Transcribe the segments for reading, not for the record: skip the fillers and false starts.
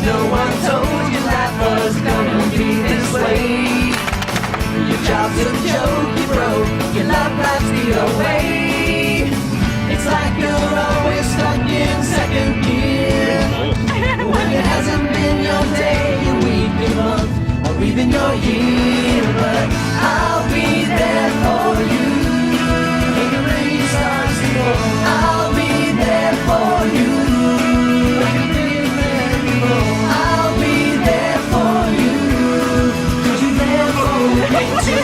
No one told you life was gonna be this way. Your job's a joke, you broke, your love life's the away. It's like you're always stuck in second gear. When it hasn't been your day, your week, your month, or even your year. But I'll be there for you. When the rain starts to fall, I'll be there for you. I'll be there for you, 'cause you're there for me too.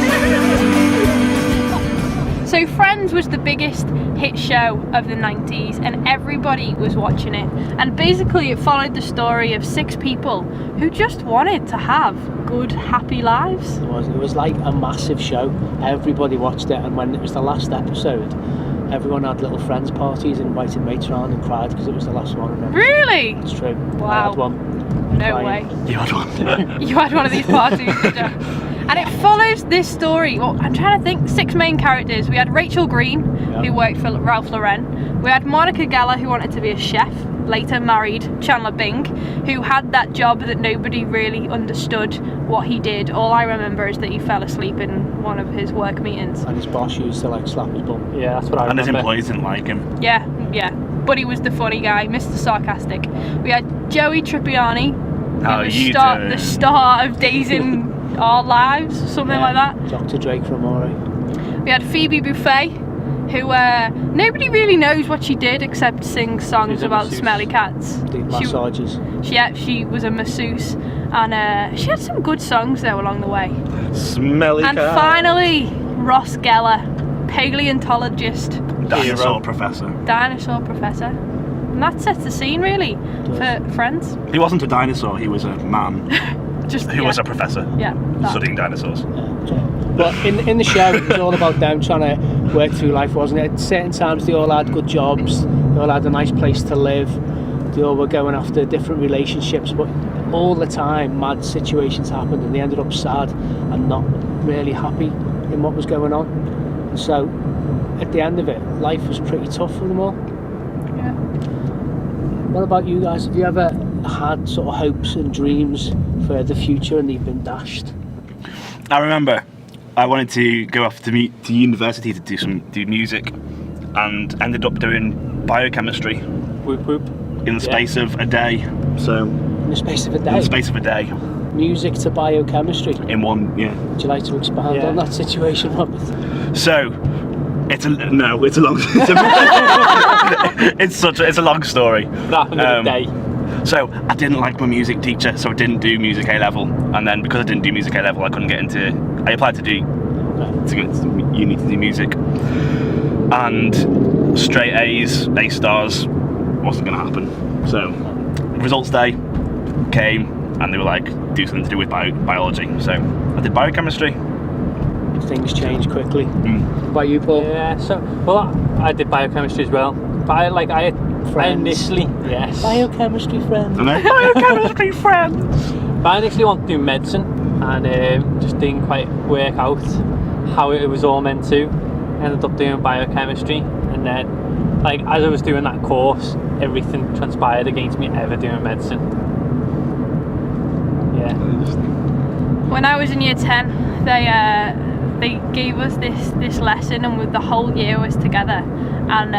So Friends was the biggest hit show of the 90s and everybody was watching it, and basically it followed the story of 6 people who just wanted to have good, happy lives. It was like a massive show. Everybody watched it, and when it was the last episode, everyone had little friends parties and invited mates around and cried because it was the last one. Remember? Really? It's true. Wow. I had one. No Crying. way. You had one. You had one of these parties, did you? And it follows this story. Well, I'm trying to think. 6 main characters. We had Rachel Green, who worked for Ralph Lauren. We had Monica Geller, who wanted to be a chef. Later married Chandler Bing, who had that job that nobody really understood what he did. All I remember is that he fell asleep in one of his work meetings. And his boss used to like slap his bum. Yeah, that's what I remember. And his employees didn't like him. Yeah. But he was the funny guy, Mr. Sarcastic. We had Joey Tribbiani, the star of Days in Our Lives, something like that. Dr. Drake from Amore. We had Phoebe Buffay, who nobody really knows what she did except sing songs about smelly cats. Did massages. She was a masseuse, and she had some good songs though along the way. Smelly And cat. finally, Ross Geller, paleontologist, Dinosaur professor. And that sets the scene really for Friends. He wasn't a dinosaur, he was a man who was a professor studying dinosaurs. But in the show, it was all about them trying to work through life, wasn't it? At certain times, they all had good jobs, they all had a nice place to live, they all were going after different relationships, but all the time, mad situations happened, and they ended up sad and not really happy in what was going on. And so, at the end of it, life was pretty tough for them all. Yeah. What about you guys? Have you ever had sort of hopes and dreams for the future and they've been dashed? I remember I wanted to go off to university to do music, and ended up doing biochemistry. Whoop whoop. In the space of a day. So In the space of a day? in the space of a day. Music to biochemistry? In one, yeah. Would you like to expand on that situation, Robert? So it's a long it's a long story. What happened in a day? So I didn't like my music teacher, so I didn't do music A level, and then because I didn't do music A level, I couldn't get into. I applied to go to uni to do music, and straight A's, A stars, wasn't going to happen. So results day came, and they were like, do something to do with biology. So I did biochemistry. Things change quickly. Mm. What about you, Paul? Yeah, so I did biochemistry as well, but I initially biochemistry friends. Biochemistry friends. But I initially wanted to do medicine, and just didn't quite work out how it was all meant to. Ended up doing biochemistry, and then as I was doing that course, everything transpired against me ever doing medicine. Yeah. When I was in year 10, they gave us this lesson, and with the whole year was together, and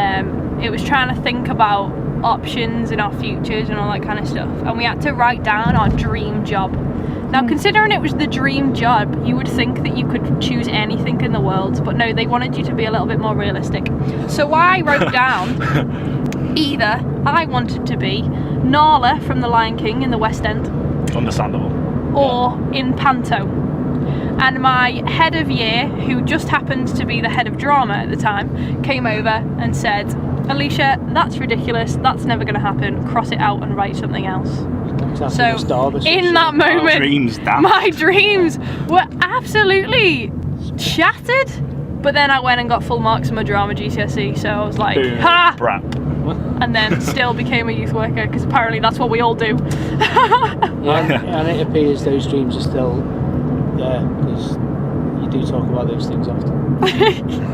it was trying to think about options in our futures and all that kind of stuff, and we had to write down our dream job. Now, considering it was the dream job, you would think that you could choose anything in the world, but no, they wanted you to be a little bit more realistic. So I wrote down either I wanted to be Nala from The Lion King in the West End, Understandable. or in Panto. And my head of year, who just happened to be the head of drama at the time, came over and said, Alicia, that's ridiculous, that's never going to happen, cross it out and write something else. So in that moment, my dreams were absolutely shattered. But then I went and got full marks in my drama GCSE, so I was like, ha! Brat. And then still became a youth worker, because apparently that's what we all do. And it appears those dreams are still there, because you do talk about those things often.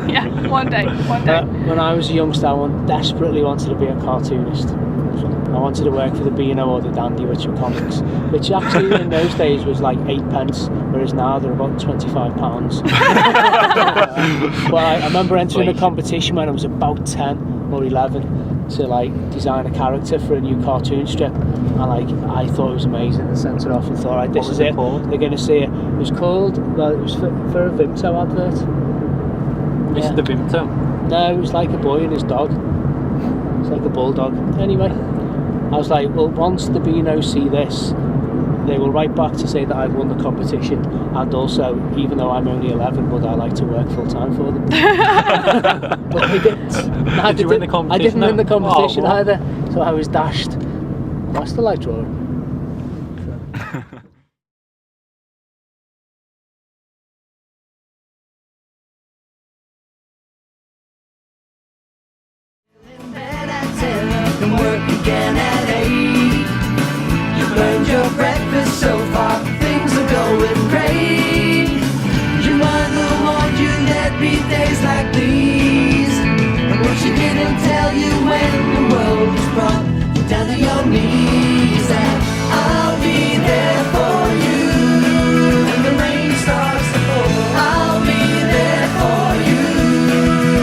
Yeah, one day. When I was a youngster, I desperately wanted to be a cartoonist. I wanted to work for the Beano or the Dandy, which were comics, which actually in those days was like 8p, whereas now they're about £25. But I remember entering a competition when I was about 10 or 11 to like design a character for a new cartoon strip, and like I thought it was amazing and sent it off and thought, right, this is it. They're going to see it. It was called, well, it was for a Vimto advert. Mr. Vimto? No, it was like a boy and his dog. It's like a bulldog. Anyway, I was like, well, once the Beano see this, they will write back to say that I've won the competition, and also, even though I'm only 11, would I like to work full time for them? But they didn't. Did you win the competition? I didn't win the competition Oh, either, so I was dashed. I still like drawing. Bed at 10 and work again at 8. You burned your breakfast so far, things are going great. Your mother warned you there'd be days like these, but she didn't tell you when the world was brought you down to your knees. And I'll be there for you when the rain starts to fall. I'll be there for you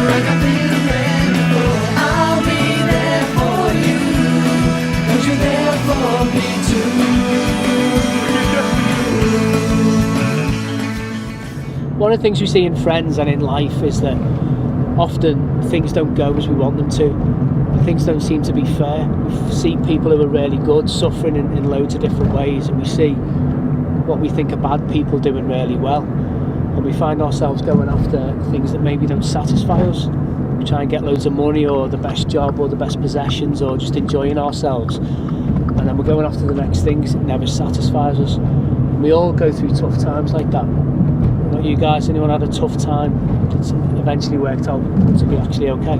like I've been there before. I'll be there for you, 'cause you're there for me too. One of the things we see in friends and in life is that often things don't go as we want them to. Things don't seem to be fair. We see people who are really good suffering in loads of different ways, and we see what we think are bad people doing really well, and we find ourselves going after things that maybe don't satisfy us. We try and get loads of money or the best job or the best possessions or just enjoying ourselves, and then we're going after the next things that never satisfies us. And we all go through tough times like that. Not you guys, anyone had a tough time that's eventually worked out to be actually okay?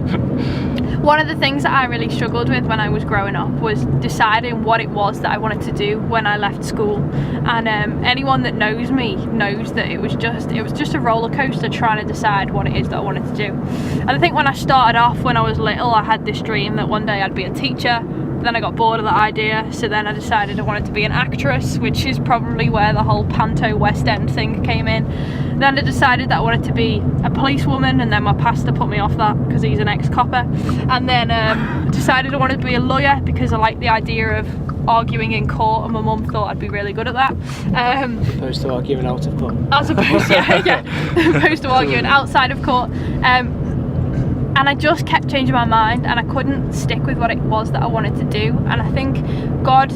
One of the things that I really struggled with when I was growing up was deciding what it was that I wanted to do when I left school. And anyone that knows me knows that it was just a roller coaster trying to decide what it is that I wanted to do. And I think when I started off when I was little, I had this dream that one day I'd be a teacher. Then I got bored of that idea, so then I decided I wanted to be an actress, which is probably where the whole panto West End thing came in. Then I decided that I wanted to be a policewoman, and then my pastor put me off that because he's an ex-copper. And then decided I wanted to be a lawyer because I liked the idea of arguing in court, and my mum thought I'd be really good at that. As opposed to arguing out of court. As opposed, yeah, opposed to arguing outside of court. And I just kept changing my mind, and I couldn't stick with what it was that I wanted to do. And I think God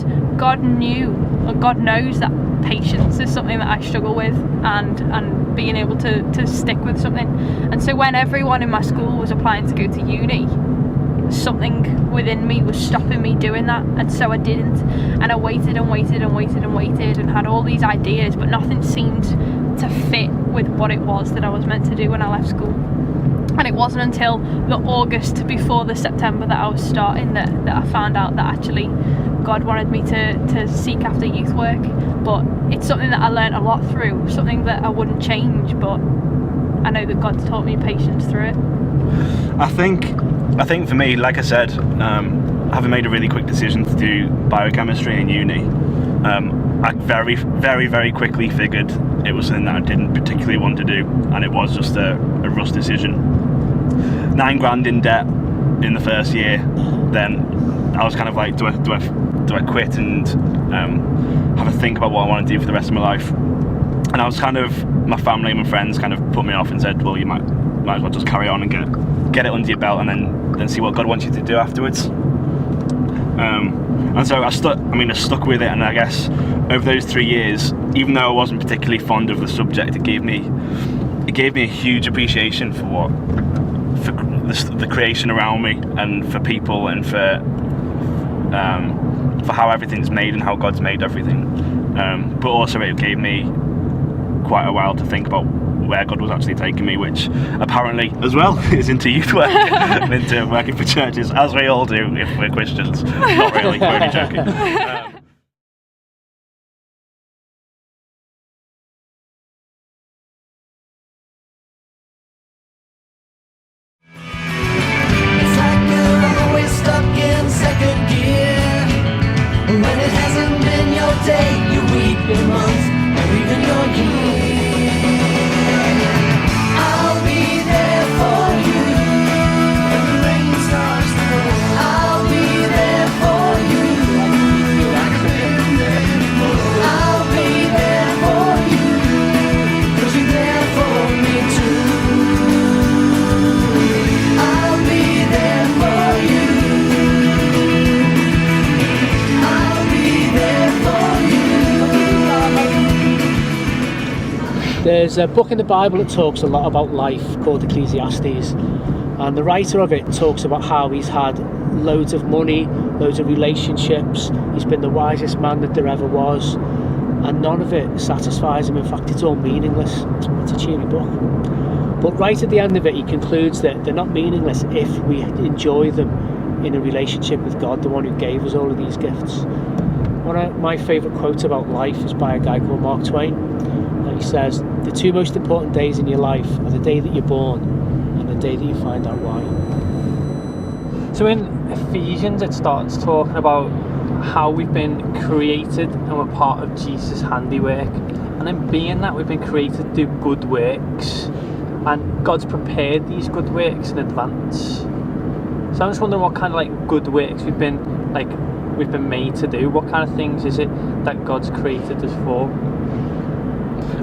knew, or God knows, that patience is something that I struggle with, and being able to stick with something. And so when everyone in my school was applying to go to uni, something within me was stopping me doing that, and so I didn't. And I waited and waited and waited and waited and had all these ideas, but nothing seemed to fit with what it was that I was meant to do when I left school. And it wasn't until the August before the September that I was starting that I found out that actually God wanted me to seek after youth work. But it's something that I learned a lot through, something that I wouldn't change, but I know that God's taught me patience through it. I think for me, like I said, having made a really quick decision to do biochemistry in uni, I very, very, very quickly figured it was something that I didn't particularly want to do, and it was just a rush decision. £9,000 in debt in the first year. Then I was kind of like, do I quit and have a think about what I want to do for the rest of my life? And I was kind of, my family and my friends kind of put me off and said, well, you might as well just carry on and get it under your belt, and then see what God wants you to do afterwards. And so I stuck with it, and I guess over those 3 years, even though I wasn't particularly fond of the subject, it gave me a huge appreciation for the creation around me, and for people, and for how everything's made and how God's made everything. But also it gave me quite a while to think about where God was actually taking me, which apparently as well is into youth work and into working for churches, as we all do if we're Christians. Not really, we're only joking. There's a book in the Bible that talks a lot about life called Ecclesiastes, and the writer of it talks about how he's had loads of money, loads of relationships, he's been the wisest man that there ever was, and none of it satisfies him. In fact, it's all meaningless. It's a cheery book. But right at the end of it, he concludes that they're not meaningless if we enjoy them in a relationship with God, the one who gave us all of these gifts. One of my favourite quotes about life is by a guy called Mark Twain. And he says, the two most important days in your life are the day that you're born and the day that you find out why. So in Ephesians, it starts talking about how we've been created and we're part of Jesus' handiwork. And in being that, we've been created to do good works. And God's prepared these good works in advance. So I'm just wondering what kind of like good works we've been made to do. What kind of things is it that God's created us for?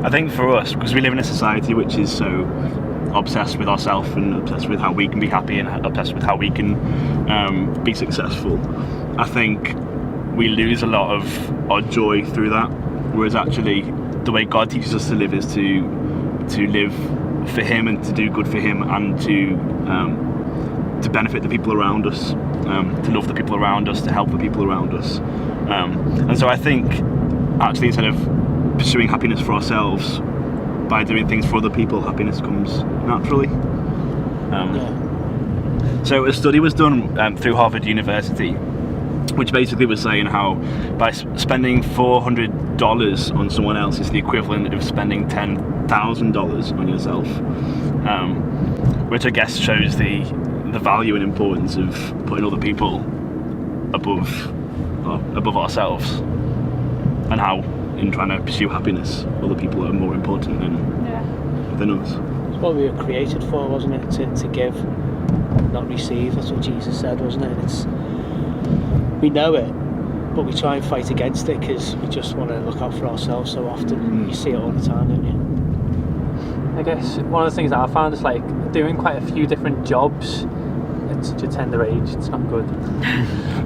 I think for us, because we live in a society which is so obsessed with ourselves and obsessed with how we can be happy and obsessed with how we can be successful, I think we lose a lot of our joy through that. Whereas actually, the way God teaches us to live is to live for Him and to do good for Him and to benefit the people around us, to love the people around us, to help the people around us. And so I think actually instead of pursuing happiness for ourselves, by doing things for other people, happiness comes naturally. So a study was done through Harvard University, which basically was saying how by spending $400 on someone else is the equivalent of spending $10,000 on yourself, which I guess shows the value and importance of putting other people above ourselves, and how in trying to pursue happiness other people are more important than us. It's what we were created for, wasn't it? To give, not receive. That's what Jesus said, wasn't it? We know it, but we try and fight against it because we just want to look out for ourselves so often. You see it all the time, don't you? I guess one of the things that I found is like doing quite a few different jobs at such a tender age, it's not good.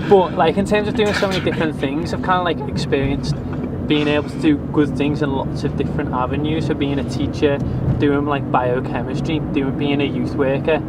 But like in terms of doing so many different things, I've kind of like experienced being able to do good things in lots of different avenues. So being a teacher, doing like biochemistry, being a youth worker,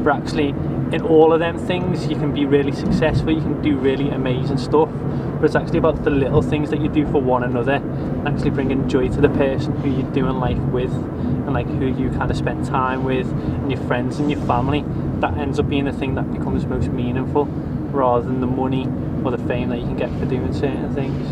but actually in all of them things you can be really successful, you can do really amazing stuff, but it's actually about the little things that you do for one another and actually bringing joy to the person who you're doing life with and like who you kind of spend time with and your friends and your family. That ends up being the thing that becomes most meaningful rather than the money or the fame that you can get for doing certain things.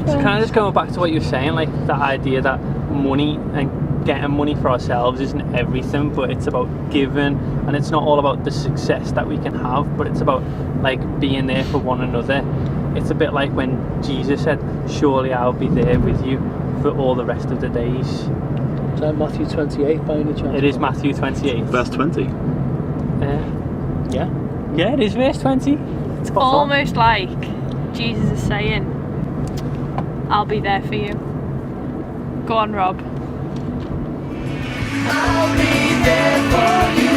So kind of just going back to what you were saying, like that idea that money and getting money for ourselves isn't everything, but it's about giving, and it's not all about the success that we can have, but it's about like being there for one another. It's a bit like when Jesus said, surely I'll be there with you for all the rest of the days. Is that Matthew 28 by any chance? It is Matthew 28. Verse 20. Yeah, it is verse 20. It's almost like Jesus is saying, I'll be there for you. Go on, Rob. I'll be there for you,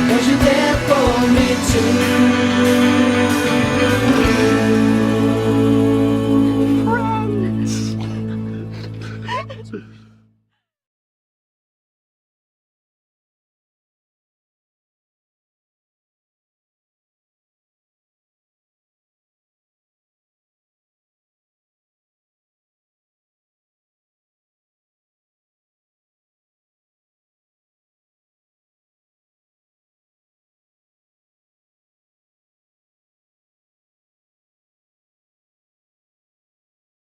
'cause you're there for me too.